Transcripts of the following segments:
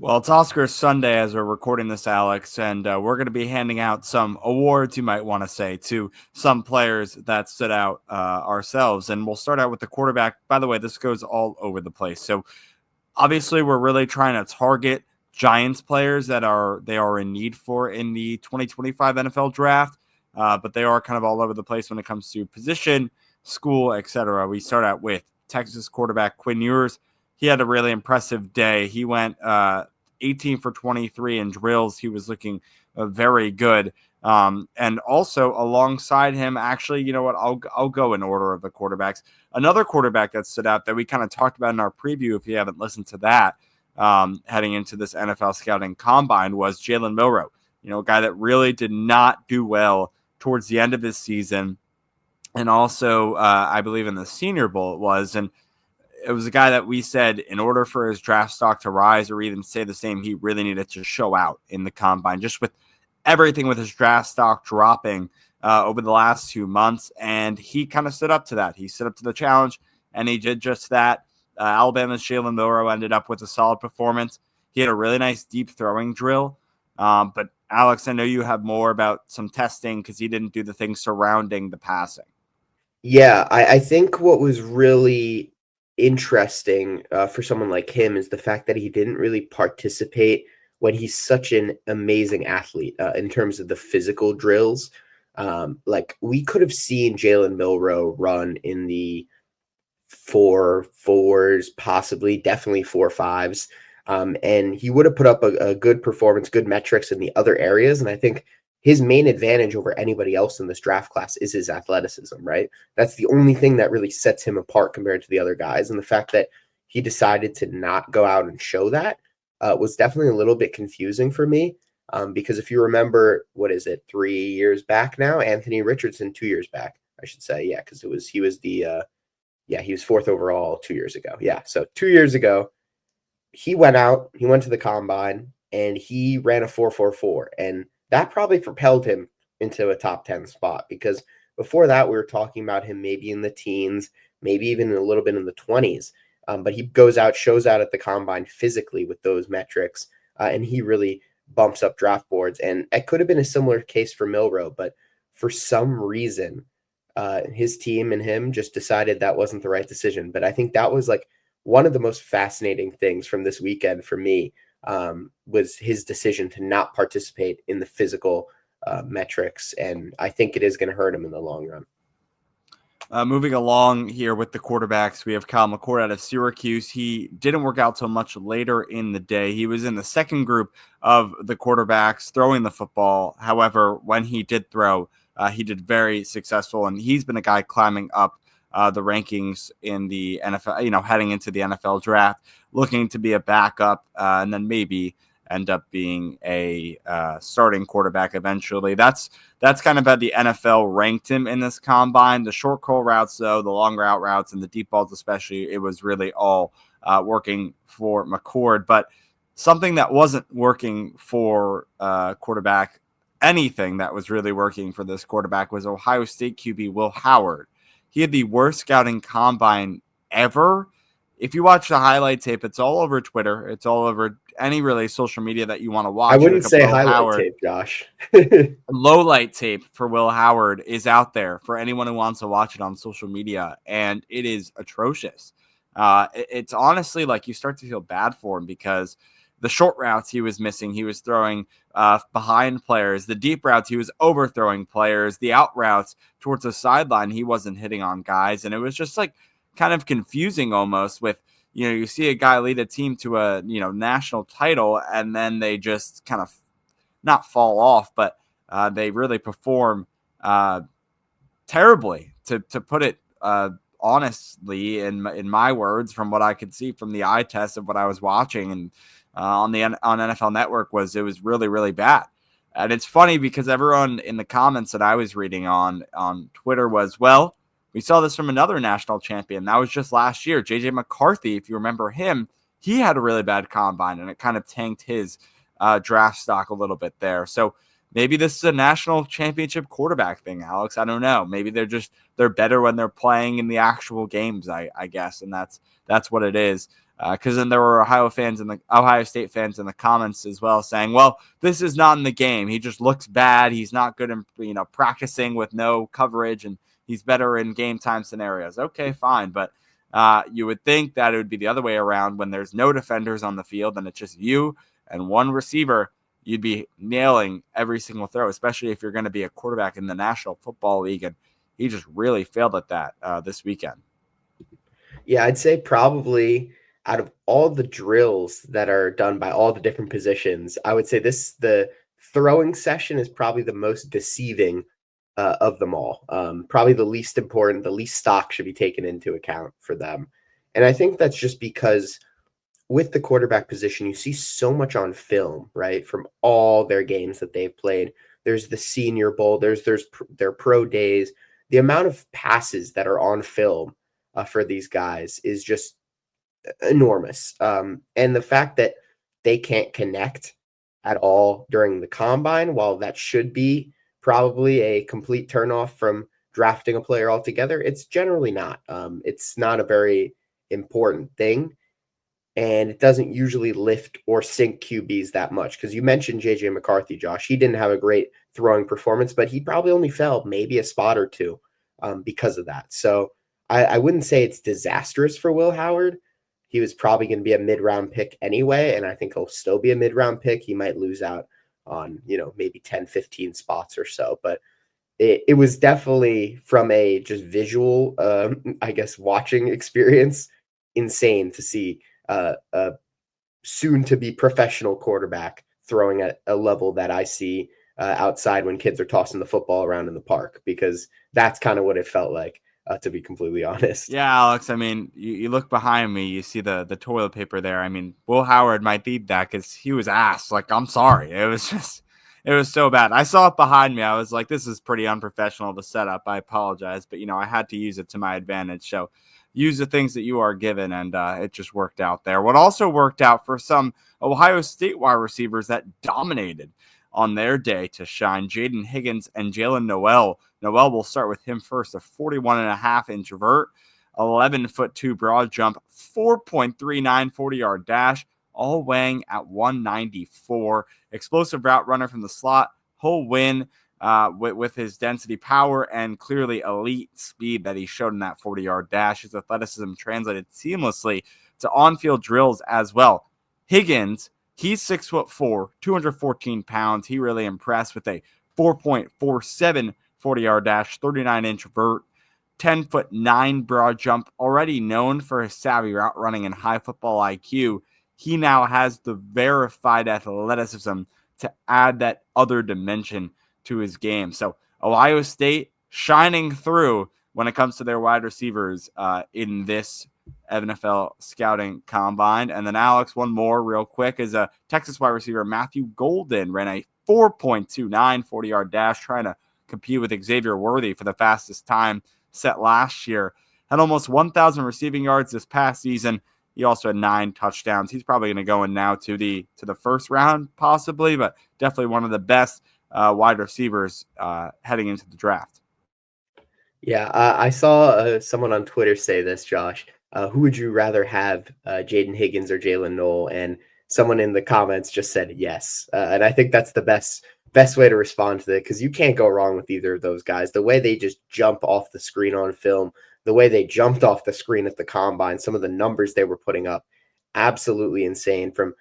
Well, it's Oscar Sunday as we're recording this, Alex, and we're going to be handing out some awards, you might want to say, to some players that stood out ourselves. And we'll start out with the quarterback. By the way, this goes all over the place. So obviously, we're really trying to target Giants players that they are in need for in the 2025 NFL draft, but they are kind of all over the place when it comes to position, school, etc. We start out with Texas quarterback Quinn Ewers. He had a really impressive day. He went 18 for 23 in drills. He was looking very good. And also alongside him, actually, you know what? I'll go in order of the quarterbacks. Another quarterback that stood out that we kind of talked about in our preview, if you haven't listened to that, heading into this NFL scouting combine, was Jalen Milroe. You know, a guy that really did not do well towards the end of his season, and also I believe in the Senior Bowl it was, and it was a guy that we said in order for his draft stock to rise or even stay the same, he really needed to show out in the combine, just with everything with his draft stock dropping over the last 2 months. And he kind of stood up to that. He stood up to the challenge, and he did just that. Alabama's Jalen Milroe ended up with a solid performance. He had a really nice deep throwing drill. But Alex, I know you have more about some testing because he didn't do the things surrounding the passing. Yeah, I think what was really interesting for someone like him is the fact that he didn't really participate when he's such an amazing athlete in terms of the physical drills. Like we could have seen Jalen Milroe run in the 4 4s, possibly, definitely 4 5s. And he would have put up a good performance, good metrics in the other areas. And I think his main advantage over anybody else in this draft class is his athleticism, right? That's the only thing that really sets him apart compared to the other guys. And the fact that he decided to not go out and show that was definitely a little bit confusing for me. Because if you remember, what is it, 3 years back now? Anthony Richardson, 2 years back, I should say. Yeah, because he was he was fourth overall 2 years ago. Yeah, so 2 years ago, he went out, he went to the combine, and he ran a 4.44, and that probably propelled him into a top 10 spot because before that, we were talking about him maybe in the teens, maybe even a little bit in the 20s. But he goes out, shows out at the combine physically with those metrics, and he really bumps up draft boards. And it could have been a similar case for Milroe, but for some reason, his team and him just decided that wasn't the right decision. But I think that was like one of the most fascinating things from this weekend for me was his decision to not participate in the physical metrics. And I think it is going to hurt him in the long run. Moving along here with the quarterbacks, we have Kyle McCord out of Syracuse. He didn't work out till much later in the day. He was in the second group of the quarterbacks throwing the football. However, when he did throw, he did very successful, and he's been a guy climbing up the rankings in the NFL, you know, heading into the NFL draft, looking to be a backup, and then maybe end up being a starting quarterback eventually. That's kind of how the NFL ranked him in this combine. The short curl routes, though, the long route routes, and the deep balls especially, it was really all working for McCord. But something that wasn't working for quarterback, anything that was really working for this quarterback was Ohio State QB Will Howard. He had the worst scouting combine ever. If you watch the highlight tape, it's all over Twitter. It's all over any really social media that you want to I watch. You wouldn't look up say Will highlight Howard. tape, Josh. Low light tape for Will Howard is out there for anyone who wants to watch it on social media, and it is atrocious. It's honestly like you start to feel bad for him because the short routes he was missing, he was throwing behind players. The deep routes, he was overthrowing players. The out routes towards the sideline, he wasn't hitting on guys, and it was just like kind of confusing almost with, you know, you see a guy lead a team to a, you know, national title, and then they just kind of not fall off, but they really perform uh, terribly, to put it honestly, in my words, from what I could see from the eye test of what I was watching and on NFL Network, was it was really, really bad. And it's funny because everyone in the comments that I was reading on Twitter was, well, we saw this from another national champion. That was just last year. JJ McCarthy, if you remember him, he had a really bad combine, and it kind of tanked his draft stock a little bit there. So maybe this is a national championship quarterback thing, Alex. I don't know. Maybe they're better when they're playing in the actual games, I guess, and that's what it is. Because then there were Ohio State fans in the comments as well saying, well, this is not in the game. He just looks bad. He's not good in practicing with no coverage, and he's better in game time scenarios. Okay, fine. But you would think that it would be the other way around when there's no defenders on the field and it's just you and one receiver. You'd be nailing every single throw, especially if you're going to be a quarterback in the National Football League. And he just really failed at that this weekend. Yeah, I'd say probably out of all the drills that are done by all the different positions, I would say the throwing session is probably the most deceiving of them all. Probably the least important, the least stock should be taken into account for them. And I think that's just because with the quarterback position, you see so much on film, right? From all their games that they've played. There's the Senior Bowl, there's their pro days. The amount of passes that are on film for these guys is just enormous. And the fact that they can't connect at all during the combine, while that should be probably a complete turnoff from drafting a player altogether, it's generally not. It's not a very important thing. And it doesn't usually lift or sink QBs that much. Because you mentioned JJ McCarthy, Josh. He didn't have a great throwing performance, but he probably only fell maybe a spot or two because of that. So I wouldn't say it's disastrous for Will Howard. He was probably going to be a mid-round pick anyway, and I think he'll still be a mid-round pick. He might lose out on, maybe 10, 15 spots or so. But it was definitely, from a just visual, watching experience, insane to see a soon-to-be professional quarterback throwing at a level that I see outside when kids are tossing the football around in the park, because that's kind of what it felt like, to be completely honest. Yeah, Alex, I mean, you look behind me, you see the toilet paper there. I mean, Will Howard might need that because he was ass. Like, I'm sorry. It was so bad. I saw it behind me. I was like, this is pretty unprofessional of a setup. I apologize. But, I had to use it to my advantage. So use the things that you are given, and it just worked out there. What also worked out for some Ohio State wide receivers that dominated on their day to shine, Jaden Higgins and Jalen Noel. Noel, will start with him first, a 41.5-inch vert, 11'2" broad jump, 4.39 40-yard dash, all weighing at 194. Explosive route runner from the slot. He'll win with his density, power, and clearly elite speed that he showed in that 40-yard dash. His athleticism translated seamlessly to on-field drills as well. Higgins, he's 6'4", 214 pounds. He really impressed with a 4.47 40-yard dash, 39-inch vert, 10'9" broad jump. Already known for his savvy route running and high football IQ, he now has the verified athleticism to add that other dimension to his game. So Ohio State shining through when it comes to their wide receivers in this NFL scouting combine. And then, Alex, one more real quick is a Texas wide receiver, Matthew Golden, ran a 4.29 40-yard dash, trying to compete with Xavier Worthy for the fastest time set last year. Had almost 1,000 receiving yards this past season. He also had 9 touchdowns. He's probably going to go in now to the first round, possibly, but definitely one of the best wide receivers heading into the draft. Yeah, I saw someone on Twitter say this, Josh. Who would you rather have, Jaden Higgins or Jalen Noel? And someone in the comments just said yes. And I think that's the best way to respond to that, because you can't go wrong with either of those guys. The way they just jump off the screen on film, the way they jumped off the screen at the combine, some of the numbers they were putting up, absolutely insane from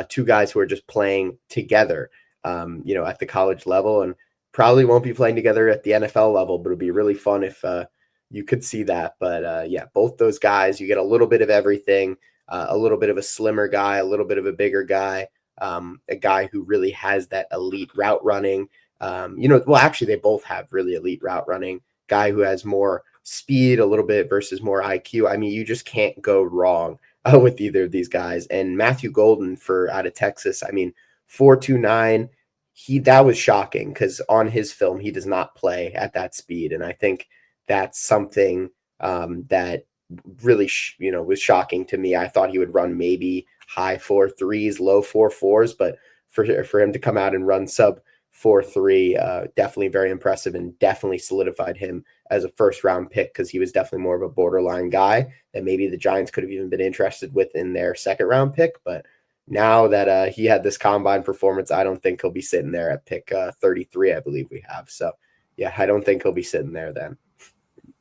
two guys who are just playing together, at the college level, and probably won't be playing together at the NFL level, but it'd be really fun if you could see that. But yeah, both those guys, you get a little bit of everything, a little bit of a slimmer guy, a little bit of a bigger guy, a guy who really has that elite route running. Actually, they both have really elite route running. Guy who has more speed a little bit versus more IQ. I mean, you just can't go wrong with either of these guys. And Matthew Golden out of Texas, I mean, 4.29. That was shocking, because on his film, he does not play at that speed. And I think that's something that really, was shocking to me. I thought he would run maybe high 4.3s, low 4.4s, but for him to come out and run sub 4.3. Definitely very impressive and definitely solidified him as a first round pick because he was definitely more of a borderline guy that maybe the Giants could have even been interested with in their second round pick. But now that he had this combine performance, I don't think he'll be sitting there at pick 33, I believe we have. So, yeah, I don't think he'll be sitting there then.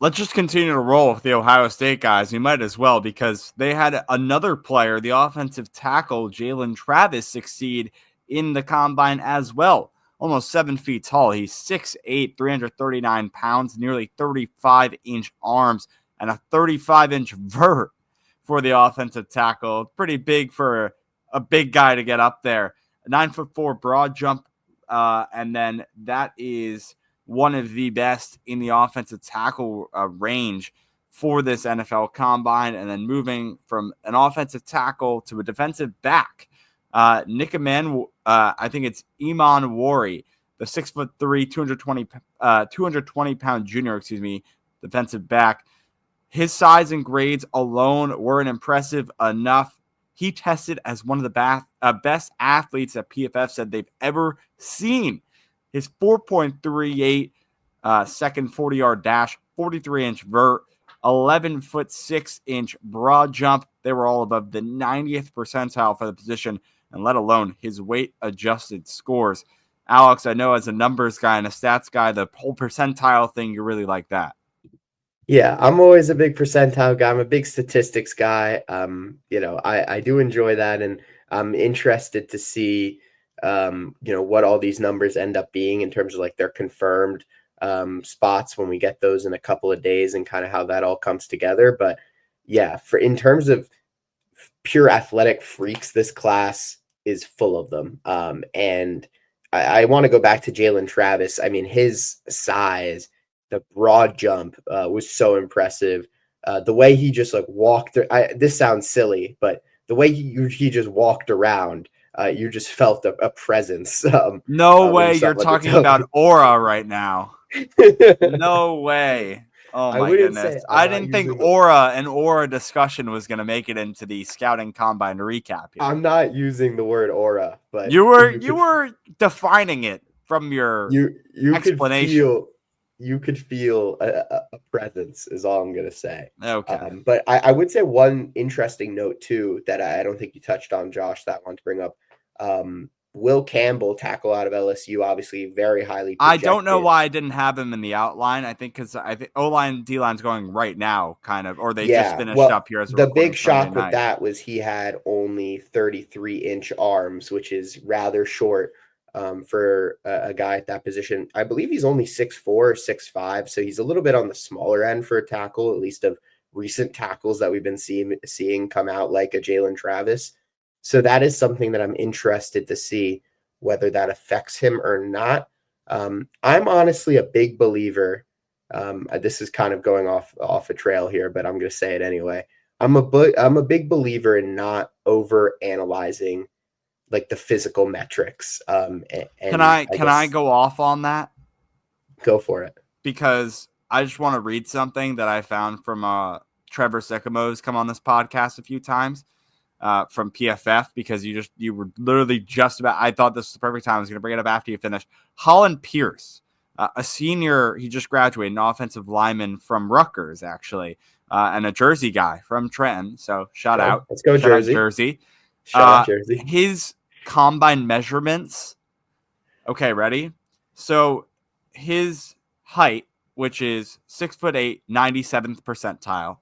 Let's just continue to roll with the Ohio State guys. We might as well because they had another player, the offensive tackle, Jalen Travis, succeed in the combine as well. Almost 7 feet tall. He's 6'8", 339 pounds, nearly 35-inch arms, and a 35-inch vert for the offensive tackle. Pretty big for a big guy to get up there. 9'4" broad jump, and then that is one of the best in the offensive tackle range for this NFL combine. And then moving from an offensive tackle to a defensive back, Nick Eman, I think it's Iman Wari, the 6'3", 220 pound junior, defensive back. His size and grades alone weren't impressive enough. He tested as one of the best athletes that PFF said they've ever seen. His 4.38 second 40-yard dash, 43-inch vert, 11'6" broad jump. They were all above the 90th percentile for the position, and let alone his weight-adjusted scores. Alex, I know as a numbers guy and a stats guy, the whole percentile thing, you really like that. Yeah, I'm always a big percentile guy. I'm a big statistics guy. I do enjoy that, and I'm interested to see, what all these numbers end up being in terms of like their confirmed spots when we get those in a couple of days and kind of how that all comes together. But yeah, in terms of pure athletic freaks, this class is full of them. And I want to go back to Jalen Travis. I mean, his size, the broad jump was so impressive. The way he just like walked, this sounds silly, but the way he just walked around, you just felt a presence. No way you're talking about aura right now. No way. Oh my goodness. I didn't think an aura discussion was going to make it into the scouting combine recap here. I'm not using the word aura, but you were defining it from your explanation. You could feel a presence is all I'm going to say. Okay. But I would say one interesting note too, that I don't think you touched on, Josh, that I want to bring up. Will Campbell, tackle out of LSU, obviously very highly projected. I don't know why I didn't have him in the outline. I think because I think O-line, D-line's going right now, kind of, or they just finished up here. As the big shock with that was he had only 33-inch arms, which is rather short for a guy at that position. I believe he's only 6'4", 6'5", so he's a little bit on the smaller end for a tackle, at least of recent tackles that we've been seeing come out, like a Jalen Travis. So that is something that I'm interested to see whether that affects him or not. I'm honestly a big believer. This is kind of going off a trail here, but I'm going to say it anyway. I'm a big believer in not over analyzing like the physical metrics. Can I go off on that? Go for it. Because I just want to read something that I found from Trevor Sycamores come on this podcast a few times. From PFF, because you were literally just about, I thought this was the perfect time. I was going to bring it up after you finished. Holland Pierce, a senior, he just graduated, an offensive lineman from Rutgers, actually, and a Jersey guy from Trenton. So shout out. Let's go Jersey. Shout out Jersey. His combine measurements. Okay, ready? So his height, which is 6'8", 97th percentile.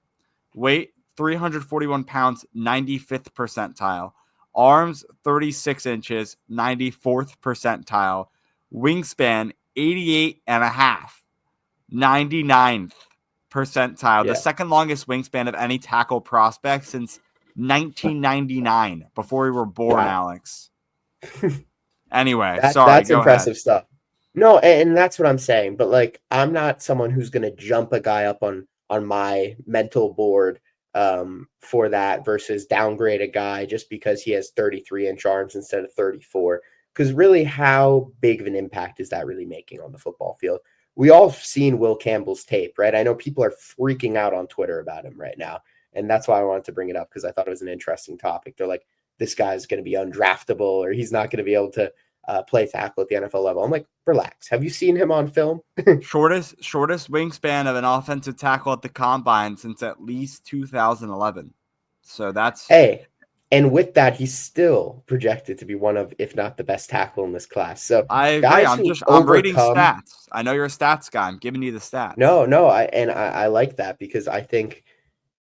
Weight, 341 pounds, 95th percentile. Arms, 36 inches, 94th percentile. Wingspan, 88 and a half, 99th percentile. Yeah. The second longest wingspan of any tackle prospect since 1999, before we were born, wow. Alex. Anyway, that's impressive stuff. No, and that's what I'm saying. But like, I'm not someone who's going to jump a guy up on my mental board for that versus downgrade a guy just because he has 33-inch arms instead of 34. Because really, how big of an impact is that really making on the football field? We all have seen Will Campbell's tape, right? I know people are freaking out on Twitter about him right now. And that's why I wanted to bring it up, because I thought it was an interesting topic. They're like, this guy's going to be undraftable, or he's not going to be able to play tackle at the NFL level. I'm like, relax. Have you seen him on film? Shortest wingspan of an offensive tackle at the combine since at least 2011. So that's Hey, and with that, he's still projected to be one of, if not the best tackle in this class. So I agree. guys who I'm reading overcome. stats. I know you're a stats guy. I'm giving you the stats. No, I like that because I think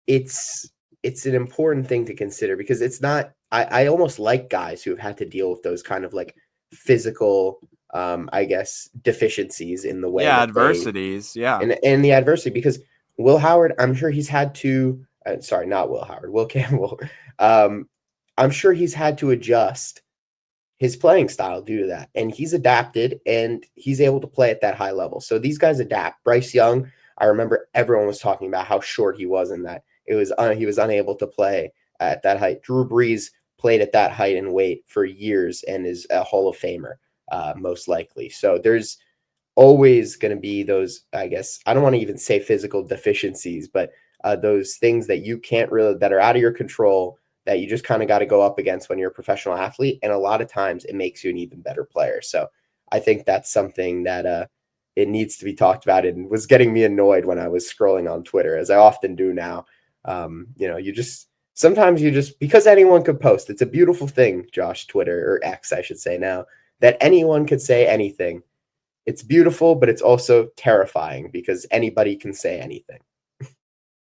it's an important thing to consider because it's not. I almost like guys who have had to deal with those kind of like physical, I guess, deficiencies in the way Yeah, that they adversities. Yeah. and the adversity because Will Howard, I'm sure he's had to. Sorry, not Will Howard. Will Campbell. I'm sure he's had to adjust his playing style due to that, and he's adapted and he's able to play at that high level. So these guys adapt. Bryce Young, I remember everyone was talking about how short he was in that. It was he was unable to play at that height. Drew Brees played at that height and weight for years and is a Hall of Famer, most likely. So there's always going to be those, I guess, I don't want to even say physical deficiencies, but those things that you can't really, that are out of your control, that you just kind of got to go up against when you're a professional athlete. And a lot of times it makes you an even better player. So I think that's something that it needs to be talked about and was getting me annoyed when I was scrolling on Twitter, as I often do now. Sometimes you just, because anyone could post, it's a beautiful thing, Josh, Twitter, or X, I should say now, that anyone could say anything. It's beautiful, but it's also terrifying because anybody can say anything.